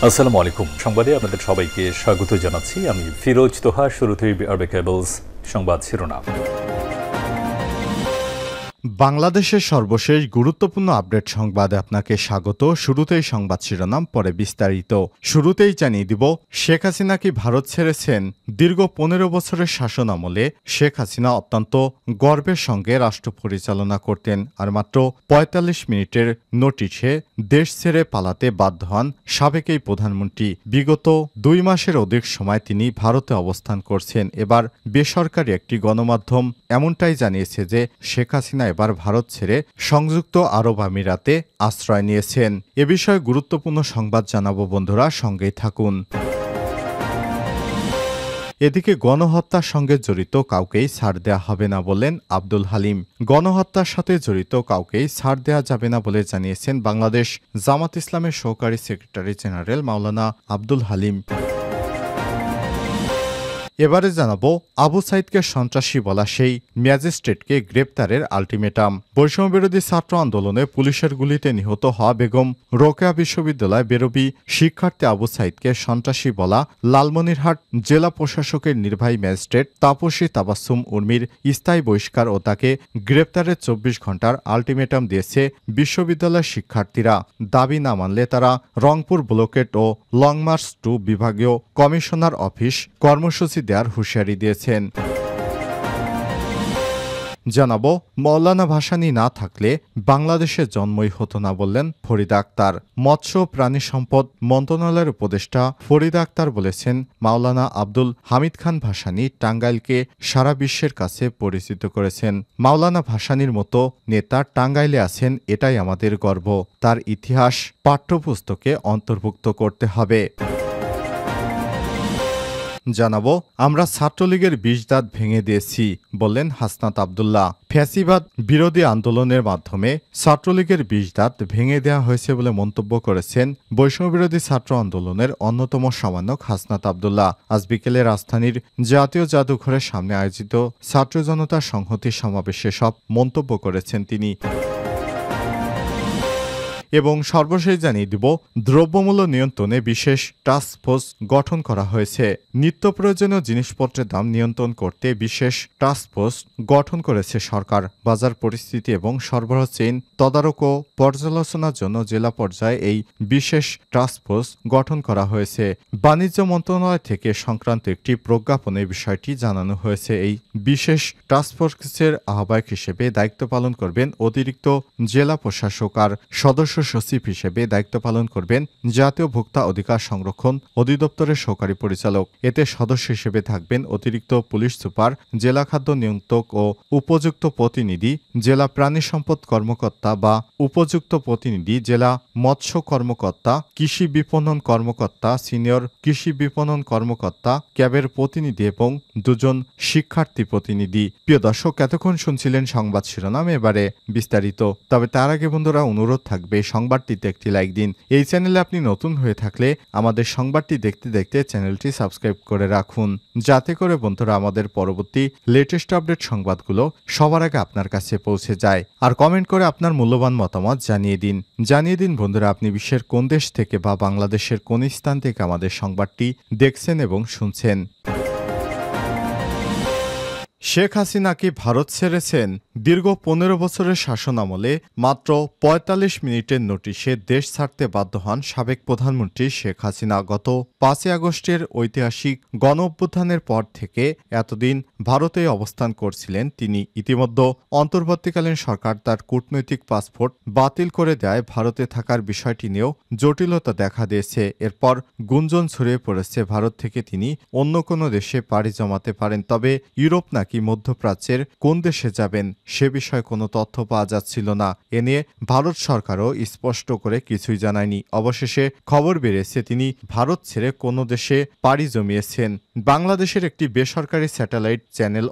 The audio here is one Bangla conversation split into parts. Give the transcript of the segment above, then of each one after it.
আসসালামু আলাইকুম। সংবাদে আপনাদের সবাইকে স্বাগত জানাচ্ছি। আমি ফিরোজ তোহা। শুরুতেই আরবে কেবলস সংবাদ শিরোনাম। বাংলাদেশের সর্বশেষ গুরুত্বপূর্ণ আপডেট সংবাদে আপনাকে স্বাগত। শুরুতেই সংবাদ শিরোনাম, পরে বিস্তারিত। শুরুতেই জানিয়ে দিব, শেখ হাসিনা কি ভারত ছেড়েছেন? দীর্ঘ 15 বছরের শাসন আমলে শেখ হাসিনা অত্যন্ত গর্বের সঙ্গে রাষ্ট্র পরিচালনা করতেন, আর মাত্র ৪৫ মিনিটের নোটিশে দেশ ছেড়ে পালাতে বাধ্য হন সাবেক এই প্রধানমন্ত্রী। বিগত 2 মাসের অধিক সময় তিনি ভারতে অবস্থান করছেন। এবার বেসরকারি একটি গণমাধ্যম এমনটাই জানিয়েছে যে শেখ হাসিনা এবার ভারত ছেড়ে সংযুক্ত আরব আমিরাতে আশ্রয় নিয়েছেন। এ বিষয়ে গুরুত্বপূর্ণ সংবাদ জানাবো, বন্ধুরা, সঙ্গেই থাকুন। এদিকে গণহত্যার সঙ্গে জড়িত কাউকেই ছাড় দেয়া হবে না বললেন আব্দুল হালিম। গণহত্যার সাথে জড়িত কাউকেই ছাড় দেয়া যাবে না বলে জানিয়েছেন বাংলাদেশ জামাত ইসলামের সহকারী সেক্রেটারি জেনারেল মাওলানা আব্দুল হালিম। এবারে জানাবো, আবু সাইদকে সন্ত্রাসী বলা সেই ম্যাজিস্ট্রেটকে গ্রেপ্তারের আলটিমেটাম। বৈষম্যবিরোধী ছাত্র আন্দোলনে পুলিশের গুলিতে নিহত হওয়া বেগম রোকেয়া বিশ্ববিদ্যালয় বেরোবি শিক্ষার্থী আবু সাইদকে সন্ত্রাসী বলা লালমনিরহাট জেলা প্রশাসকের নির্বাহী ম্যাজিস্ট্রেট তাপসী তাবাসসুম উর্মির স্থায়ী বহিষ্কার ও তাকে গ্রেপ্তারের 24 ঘণ্টার আলটিমেটাম দিয়েছে বিশ্ববিদ্যালয়ের শিক্ষার্থীরা। দাবি না মানলে তারা রংপুর ব্লকেট ও লং মার্চ 2 বিভাগীয় কমিশনার অফিস কর্মসূচি দেওয়ার হুঁশিয়ারি দিয়েছেন। জানাবো, মওলানা ভাসানী না থাকলে বাংলাদেশে জন্মই হতো না বললেন ফরিদা আক্তার। মৎস্য প্রাণী সম্পদ মন্ত্রণালয়ের উপদেষ্টা ফরিদা আক্তার বলেছেন, মাওলানা আব্দুল হামিদ খান ভাসানী টাঙ্গাইলকে সারা বিশ্বের কাছে পরিচিত করেছেন। মাওলানা ভাসানীর মতো নেতা টাঙ্গাইলে আছেন, এটাই আমাদের গর্ব। তার ইতিহাস পাঠ্যপুস্তকে অন্তর্ভুক্ত করতে হবে। জানাবো, আমরা ছাত্রলীগের ২০ দাঁত ভেঙে দিয়েছি বললেন হাসনাত আব্দুল্লাহ। ফ্যাসিবাদ বিরোধী আন্দোলনের মাধ্যমে ছাত্রলীগের ২০ দাঁত ভেঙে দেওয়া হয়েছে বলে মন্তব্য করেছেন বৈষম্যবিরোধী ছাত্র আন্দোলনের অন্যতম সমন্বয়ক হাসনাত আব্দুল্লাহ। আজ বিকেলে রাজধানীর জাতীয় জাদুঘরের সামনে আয়োজিত ছাত্র জনতা সংহতি সমাবেশে সব মন্তব্য করেছেন তিনি। এবং সর্বশেষ জানিয়ে দিব, দ্রব্যমূল্য নিয়ন্ত্রণে বিশেষ টাস্কফোর্স গঠন করা হয়েছে। নিত্য প্রয়োজনীয় জিনিসপত্রের দাম নিয়ন্ত্রণ করতে বিশেষ টাস্কফোর্স গঠন করেছে সরকার। বাজার পরিস্থিতি এবং সরবরাহ চেইন তদারক ও পর্যালোচনার জন্য জেলা পর্যায়ে এই বিশেষ টাস্কফোর্স গঠন করা হয়েছে। বাণিজ্য মন্ত্রণালয় থেকে সংক্রান্ত একটি প্রজ্ঞাপনে বিষয়টি জানানো হয়েছে। এই বিশেষ টাস্কফোর্সের আহ্বায়ক হিসেবে দায়িত্ব পালন করবেন অতিরিক্ত জেলা প্রশাসক, আর সদস্য সচিব হিসেবে দায়িত্ব পালন করবেন জাতীয় ভোক্তা অধিকার সংরক্ষণ অধিদপ্তরের সহকারী পরিচালক। এতে সদস্য হিসেবে থাকবেন অতিরিক্ত পুলিশ সুপার, জেলা খাদ্য নিয়ন্ত্রক ও উপযুক্ত প্রতিনিধি, জেলা প্রাণী সম্পদ কর্মকর্তা বা উপযুক্ত প্রতিনিধি, জেলা মৎস্য কর্মকর্তা, কৃষি বিপণন কর্মকর্তা, সিনিয়র কৃষি বিপণন কর্মকর্তা, ক্যাবের প্রতিনিধি এবং 2 জন শিক্ষার্থী প্রতিনিধি। প্রিয় দর্শক, এতক্ষণ শুনছিলেন সংবাদ শিরোনাম, এবারে বিস্তারিত। তবে তার আগে বন্ধুরা, অনুরোধ থাকবে সংবাদটিতে একটি লাইক দিন। এই চ্যানেলে আপনি নতুন হয়ে থাকলে আমাদের সংবাদটি দেখতে দেখতে চ্যানেলটি সাবস্ক্রাইব করে রাখুন, যাতে করে বন্ধুরা আমাদের পরবর্তী লেটেস্ট আপডেট সংবাদগুলো সবার আগে আপনার কাছে পৌঁছে যায়। আর কমেন্ট করে আপনার মূল্যবান মতামত জানিয়ে দিন বন্ধুরা, আপনি বিশ্বের কোন দেশ থেকে বা বাংলাদেশের কোন স্থান থেকে আমাদের সংবাদটি দেখছেন এবং শুনছেন। শেখ হাসিনা কি ভারত ছেড়েছেন? দীর্ঘ 15 বছরের শাসন আমলে মাত্র ৪৫ মিনিটের নোটিশে দেশ ছাড়তে বাধ্য হন সাবেক প্রধানমন্ত্রী শেখ হাসিনা। গত 5 আগস্টের ঐতিহাসিক গণ অভ্যুত্থানের পর থেকে এতদিন ভারতেই অবস্থান করছিলেন তিনি। ইতিমধ্যে অন্তর্বর্তীকালীন সরকার তার কূটনৈতিক পাসপোর্ট বাতিল করে দেয়। ভারতে থাকার বিষয়টি নিয়েও জটিলতা দেখা দিয়েছে। এরপর গুঞ্জন ছড়িয়ে পড়েছে ভারত থেকে তিনি অন্য কোনো দেশে পাড়ি জমাতে পারেন। তবে ইউরোপ নাকি মধ্যপ্রাচ্যের কোন দেশে যাবেন সে বিষয়ে কোনো তথ্য পাওয়া যাচ্ছিল না। এ নিয়ে ভারত সরকারও স্পষ্ট করে কিছুই জানায়নি। অবশেষে খবর বেরিয়েছে তিনি ভারত ছেড়ে কোনো দেশে পাড়ি জমিয়েছেন। বাংলাদেশের একটি বেসরকারি স্যাটেলাইট চ্যানেল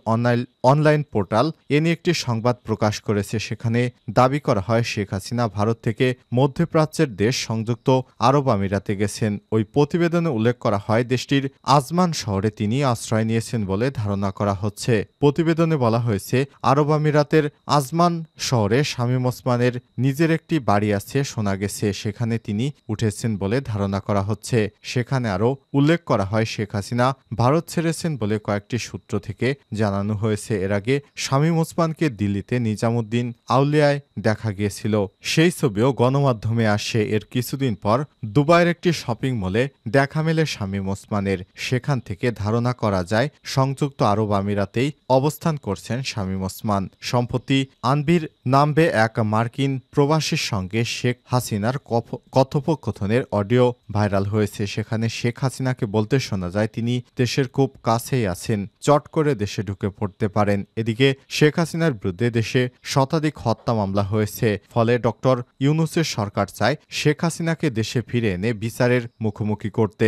অনলাইন পোর্টাল এ নিয়ে একটি সংবাদ প্রকাশ করেছে। সেখানে দাবি করা হয় শেখ হাসিনা ভারত থেকে মধ্যপ্রাচ্যের দেশ সংযুক্ত আরব আমিরাতে গেছেন। ওই প্রতিবেদনে উল্লেখ করা হয় দেশটির আজমান শহরে তিনি আশ্রয় নিয়েছেন বলে ধারণা করা হচ্ছে। প্রতিবেদনে বলা হয়েছে আরব আমিরাতের আজমান শহরে শামীম ওসমানের নিজের একটি বাড়ি আছে শোনা গেছে, সেখানে তিনি উঠেছেন বলে ধারণা করা হচ্ছে। সেখানে আরও উল্লেখ করা হয় শেখ হাসিনা ভারত ছেড়েছেন বলে কয়েকটি সূত্র থেকে জানানো হয়েছে। এর আগে শামীম ওসমানকে দিল্লিতে নিজামুদ্দিন আউলিয়ায় দেখা গিয়েছিল। সেই ছবিও গণমাধ্যমে আসে। এর কিছুদিন পর দুবাইয়ের একটি শপিং মলে দেখা মেলে শামীম ওসমানের। সেখান থেকে ধারণা করা যায় সংযুক্ত আরব আমিরাতেই অবস্থান করছেন শামীম ওসমান। সম্প্রতি আনবির নামবে এক মার্কিন প্রবাসীর সঙ্গে শেখ হাসিনার কথোপকথনের অডিও ভাইরাল হয়েছে। সেখানে শেখ হাসিনাকে বলতে শোনা যায় তিনি দেশের খুব কাছেই আছেন, চট করে দেশে ঢুকে পড়তে পারেন। এদিকে শেখ হাসিনার বিরুদ্ধে দেশে শতাধিক হত্যা মামলা হয়েছে। ফলে ডক্টর ইউনূসের সরকার চায় শেখ হাসিনাকে দেশে ফিরে এনে বিচারের মুখোমুখি করতে।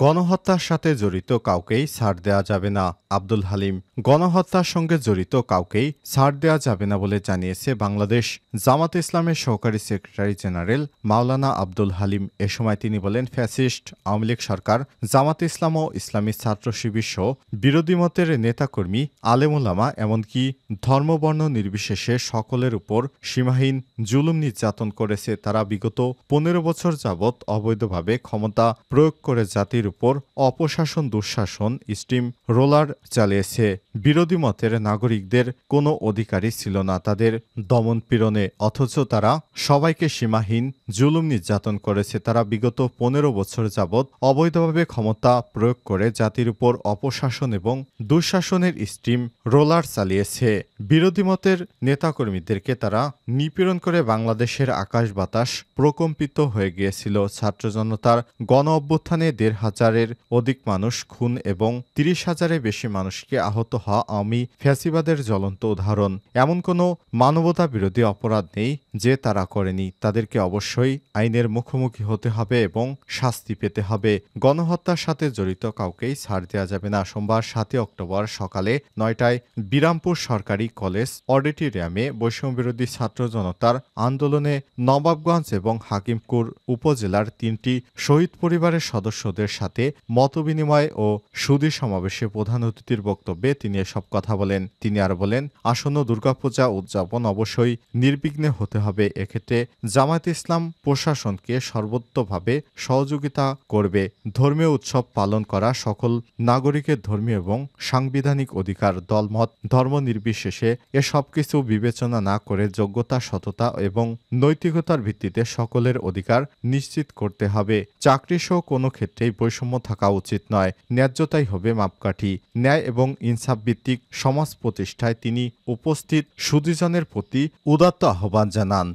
গণহত্যার সাথে জড়িত কাউকেই ছাড় দেওয়া যাবে না, আব্দুল হালিম। গণহত্যার সঙ্গে জড়িত কাউকেই ছাড় দেওয়া যাবে না বলে জানিয়েছে বাংলাদেশ জামাত ইসলামের সহকারী সেক্রেটারি জেনারেল মাওলানা আব্দুল হালিম। এ সময় তিনি বলেন, ফ্যাসিস্ট আওয়ামী লীগ সরকার জামাত ইসলাম ও ইসলামী ছাত্র শিবির সহ বিরোধী মতের নেতাকর্মী, আলেমুলামা এমনকি ধর্মবর্ণ নির্বিশেষে সকলের উপর সীমাহীন জুলুম নির্যাতন করেছে। তারা বিগত 15 বছর যাবৎ অবৈধভাবে ক্ষমতা প্রয়োগ করে জাতির উপর অপশাসন, দুঃশাসন, স্টিম রোলার চালিয়েছে। বিরোধী মতের নাগরিকদের কোনো অধিকারই ছিল না তাদের দমন পীড়নে, অথচ তারা সবাইকে সীমাহীন জুলুম নির্যাতন করেছে। তারা বিগত 15 বছর যাবৎ অবৈধভাবে ক্ষমতা প্রয়োগ করে জাতির উপর অপশাসন এবং দুঃশাসনের স্টিম রোলার চালিয়েছে। বিরোধী মতের নেতাকর্মীদেরকে তারা নিপীড়ন করে বাংলাদেশের আকাশ বাতাস প্রকম্পিত হয়ে গিয়েছিল। ছাত্র জনতার গণ অভ্যুত্থানে 1,500-এর অধিক মানুষ খুন এবং 30,000-এর বেশি মানুষকে আহত হওয়া আওয়ামী ফ্যাসিবাদের জ্বলন্ত উদাহরণ। এমন কোনো মানবতা বিরোধী অপরাধ নেই যে তারা করেনি। তাদেরকে অবশ্যই আইনের মুখোমুখি হতে হবে এবং শাস্তি পেতে হবে। গণহত্যার সাথে জড়িত কাউকেই ছাড় দেওয়া যাবে না। সোমবার 7 অক্টোবর সকালে 9টায় বিরামপুর সরকারি কলেজ অডিটোরিয়ামে বৈষম্যবিরোধী ছাত্র জনতার আন্দোলনে নবাবগঞ্জ এবং হাকিমপুর উপজেলার 3টি শহীদ পরিবারের সদস্যদের সাথে মতবিনিময় ও সুধী সমাবেশে প্রধান অতিথির বক্তব্যে তিনি এসব কথা বলেন। তিনি আরো বলেন, আসন্ন দুর্গাপূজা উদযাপন অবশ্যই নির্বিঘ্নে হতে হবে। এক্ষেত্রে জামায়াত ইসলাম প্রশাসনকে সর্বোচ্চভাবে সহযোগিতা করবে। ধর্মীয় উৎসব পালন করা সকল নাগরিকের ধর্মীয় এবং সাংবিধানিক অধিকার। দলমত ধর্ম নির্বিশেষে এসব কিছু বিবেচনা না করে যোগ্যতা, সততা এবং নৈতিকতার ভিত্তিতে সকলের অধিকার নিশ্চিত করতে হবে। চাকরিসহ কোনো ক্ষেত্রেই বৈষম্য থাকা উচিত নয়। ন্যায্যতাই হবে মাপকাঠি। ন্যায় এবং ইনসাফ ভিত্তিক সমাজ প্রতিষ্ঠায় তিনি উপস্থিত সুধীজনের প্রতি উদাত্ত আহ্বান জানান।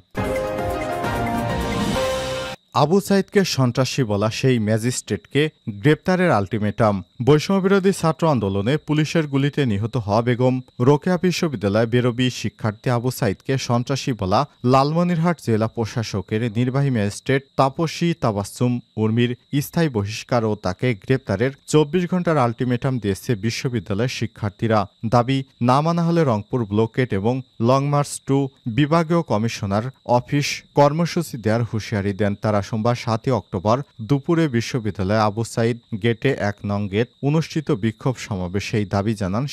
আবু সাইদকে সন্ত্রাসী বলা সেই ম্যাজিস্ট্রেটকে গ্রেপ্তারের আলটিমেটাম। বৈষম্যবিরোধী ছাত্র আন্দোলনে পুলিশের গুলিতে নিহত হওয়া বেগম রোকেয়া বিশ্ববিদ্যালয় বেরবি শিক্ষার্থী আবু সাইদকে সন্ত্রাসী বলা লালমনিরহাট জেলা প্রশাসকের নির্বাহী ম্যাজিস্ট্রেট তাপসী তাবাসসুম উর্মির স্থায়ী বহিষ্কার ও তাকে গ্রেপ্তারের 24 ঘন্টার আলটিমেটাম দিয়েছে বিশ্ববিদ্যালয়ের শিক্ষার্থীরা। দাবি না মানা হলে রংপুর ব্লকেট এবং লং মার্চ টু বিভাগীয় কমিশনার অফিস কর্মসূচি দেওয়ার হুঁশিয়ারি দেন তারা। সোমবার 7 অক্টোবর দুপুরে বিশ্ববিদ্যালয়ে আবু সাইদ গেটে 1 নং গেট অনুষ্ঠিত বিক্ষোভ সমাবেশে এই দাবি জানান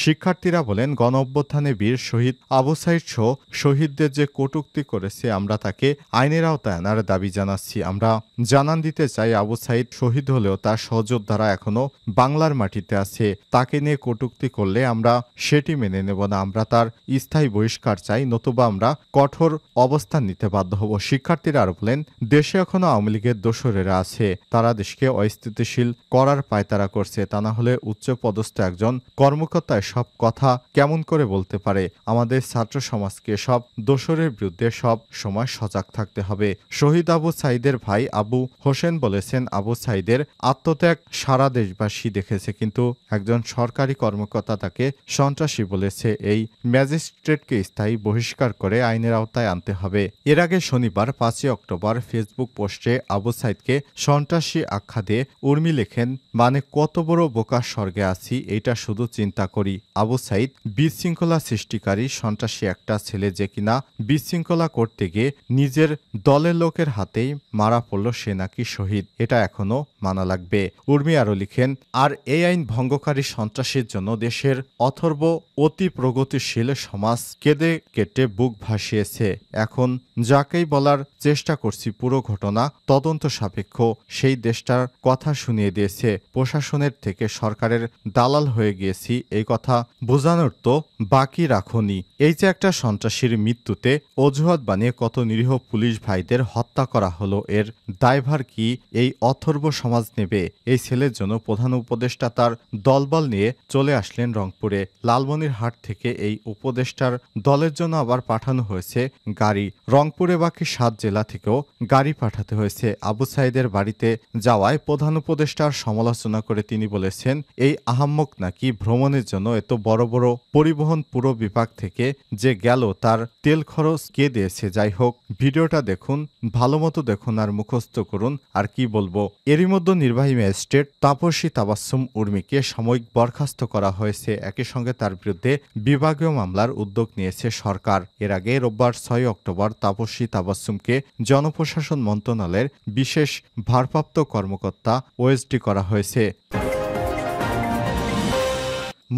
শিক্ষার্থীরা বলেন, গণ অভ্যুত্থানে বীর শহীদ আবু সাইদ সহ শহীদদের যে কটূক্তি করেছে আমরা তাকে আইনের আওতায় আনার দাবি জানাচ্ছি। আমরা জানান দিতে চাই আবু সাইদ শহীদ হলেও তার সহযোদ্ধারা এখনো বাংলার মাটিতে আছে। তাকে নিয়ে কটূক্তি করলে আমরা সেটি মেনে নেব না। আমরা তার স্থায়ী বহিষ্কার চাই, নতুবা আমরা কঠোর অবস্থান নিতে বাধ্য হব। শিক্ষার্থীরা আরো বলেন, দেশে এখনো আওয়ামী লীগের দোসরেরা আছে। তারা দেশকে অস্থিতিশীল করার পায়তারা করছে। তা না হলে উচ্চ পদস্থ একজন কর্মকর্তা সব কথা কেমন করে বলতে পারে? আমাদের ছাত্র সমাজকে সব দোসরের বিরুদ্ধে সব সময় সজাগ থাকতে হবে। শহীদ আবু সাইদের ভাই আবু হোসেন বলেছেন, আবু সাইদের আত্মত্যাগ সারা দেশবাসী দেখেছে, কিন্তু একজন সরকারি কর্মকর্তা তাকে সন্ত্রাসী বলেছে। এই ম্যাজিস্ট্রেটকে স্থায়ী বহিষ্কার করে আইনের আওতায় আনতে হবে। এর আগে শনিবার 5 অক্টোবর দেওয়ার ফেসবুক পোস্টে আবু সাইদকে সন্ত্রাসী আখ্যা দিয়ে উর্মি লেখেন, মানে কত বড় বোকার স্বর্গে আছি এটা শুধু চিন্তা করি। আবু সাইদ বিশৃঙ্খলা সৃষ্টিকারী সন্ত্রাসী একটা ছেলে যে কিনা বিশৃঙ্খলা করতে গিয়ে নিজের দলের লোকের হাতেই মারা পড়ল, সে নাকি শহীদ, এটা এখনো মানা লাগবে। উর্মি আরও লিখেন, আর এই আইন ভঙ্গকারী সন্ত্রাসীর জন্য দেশের অথর্ব অতি প্রগতিশীল সমাজ কেঁদে কেটে বুক ভাসিয়েছে। এখন যাকেই বলার চেষ্টা করছি পুরো ঘটনা তদন্ত সাপেক্ষ সেই দেশটার কথা শুনিয়ে দিয়েছে। প্রশাসনের থেকে সরকারের দালাল হয়ে গিয়েছি এই কথা বোঝানোর তো বাকি রাখুনি। এই যে একটা সন্ত্রাসীর মৃত্যুতে অজুহাত বানিয়ে কত নিরীহ পুলিশ ভাইদের হত্যা করা হলো, এর দায়ভার কি এই অথর্ব সমাজ নেবে? এই ছেলের জন্য প্রধান উপদেষ্টা তার দলবল নিয়ে চলে আসলেন রংপুরে। লালমনিরহাট থেকে এই উপদেষ্টার দলের জন্য আবার পাঠানো হয়েছে গাড়ি। রংপুরে বাকি 7 জেলা থেকেও গাড়ি পাঠাতে হয়েছে। আবু সাইদের বাড়িতে যাওয়ায় প্রধান উপদেষ্টার সমালোচনা করে তিনি বলেছেন, এই আহাম্মক নাকি ভ্রমণের জন্য এত বড় বড় পরিবহন পুরো বিভাগ থেকে যে গেল তার তেল খরচ কে দিয়েছে? যাই হোক, ভিডিওটা দেখুন, ভালো মতো দেখুন আর মুখস্থ করুন। আর কি বলবো, এরই মধ্যে নির্বাহী ম্যাজিস্ট্রেট তাপসী তাবাসসুম উর্মিকে সাময়িক বরখাস্ত করা হয়েছে। একই সঙ্গে তার বিরুদ্ধে বিভাগীয় মামলার উদ্যোগ নিয়েছে সরকার। এর আগে রোববার 6 অক্টোবর তাপসী তাবাসসুমকে জনপ্রশাসন মন্ত্রণালয়ের বিশেষ ভারপ্রাপ্ত কর্মকর্তা ওএসডি করা হয়েছে।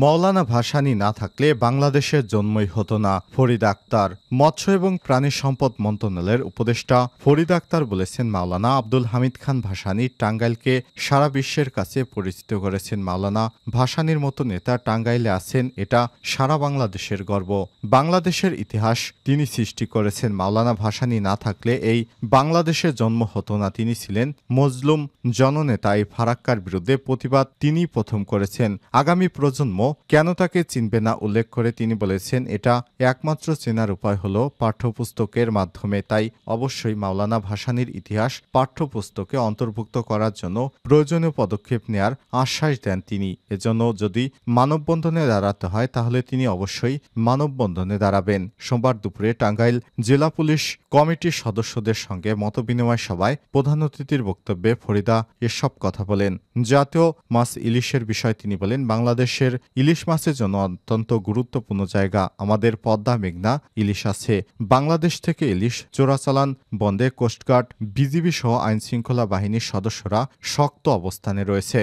মওলানা ভাসানী না থাকলে বাংলাদেশের জন্মই হতো না, ফরিদ আক্তার। মৎস্য এবং প্রাণী সম্পদ মন্ত্রণালয়ের উপদেষ্টা ফরিদ আক্তার বলেছেন, মাওলানা আব্দুল হামিদ খান ভাসানী টাঙ্গাইলকে সারা বিশ্বের কাছে পরিচিত করেছেন। মাওলানা ভাসানীর মতো নেতা টাঙ্গাইলে আছেন, এটা সারা বাংলাদেশের গর্ব। বাংলাদেশের ইতিহাস তিনি সৃষ্টি করেছেন। মাওলানা ভাসানী না থাকলে এই বাংলাদেশের জন্ম হতো না। তিনি ছিলেন মজলুম জননেতা। এই ফারাক্কার বিরুদ্ধে প্রতিবাদ তিনিই প্রথম করেছেন। আগামী প্রজন্ম কেন তাকে চিনবে না উল্লেখ করে তিনি বলেছেন, এটা একমাত্র চেনার উপায় হলো পাঠ্যপুস্তকের মাধ্যমে। তাই অবশ্যই মাওলানা ভাসানীর ইতিহাস পাঠ্যপুস্তকে অন্তর্ভুক্ত করার জন্য প্রয়োজনীয় পদক্ষেপ নেয়ার আশ্বাস দেন তিনি। এজন্য যদি মানববন্ধনে দাঁড়াতে হয় তাহলে তিনি অবশ্যই মানববন্ধনে দাঁড়াবেন। সোমবার দুপুরে টাঙ্গাইল জেলা পুলিশ কমিটির সদস্যদের সঙ্গে মতবিনিময় সভায় প্রধান অতিথির বক্তব্যে ফরিদা এসব কথা বলেন। জাতীয় মাছ ইলিশের বিষয়ে তিনি বলেন, বাংলাদেশের ইলিশ মাছের জন্য অত্যন্ত গুরুত্বপূর্ণ জায়গা। আমাদের পদ্মা মেঘনা ইলিশ আছে। বাংলাদেশ থেকে ইলিশ চোরাচালান বন্ধে কোস্টগার্ড, বিজিবি সহ আইনশৃঙ্খলা বাহিনীর সদস্যরা শক্ত অবস্থানে রয়েছে।